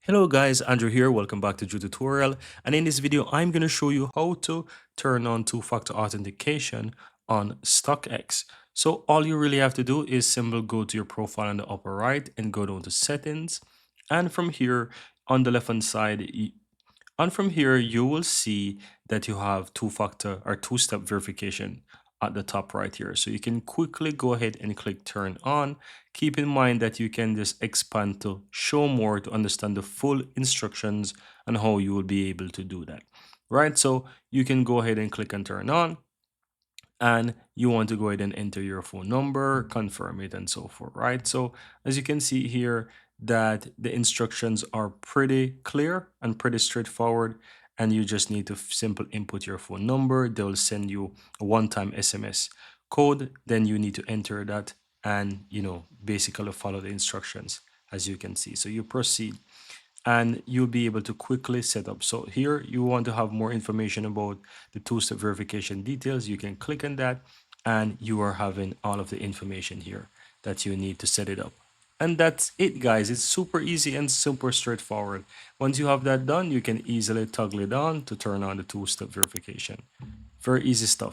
Hello guys, Andrew here. Welcome back to Drew Tutorial. And in this video, I'm going to show you how to turn on two-factor authentication on StockX. So all you really have to do is simply go to your profile in the upper right and go down to settings. And from here on the left hand side, and from here, you will see that you have two-factor or two-step verification at the top right here. So you can quickly go ahead and click turn on. Keep in mind that you can just expand to show more to understand the full instructions and how you will be able to do that. Right, so you can go ahead and click on turn on, and you want to go ahead and enter your phone number, confirm it, and so forth, right? So as you can see here, that the instructions are pretty clear and pretty straightforward, and you just need to simply input your phone number. They'll send you a one-time SMS code, then you need to enter that and basically follow the instructions as you can see. So you proceed and you'll be able to quickly set up. So here you want to have more information about the two-step verification details. You can click on that and you are having all of the information here that you need to set it up. And that's it, guys. It's super easy and super straightforward. Once you have that done, you can easily toggle it on to turn on the two-step verification. Very easy stuff.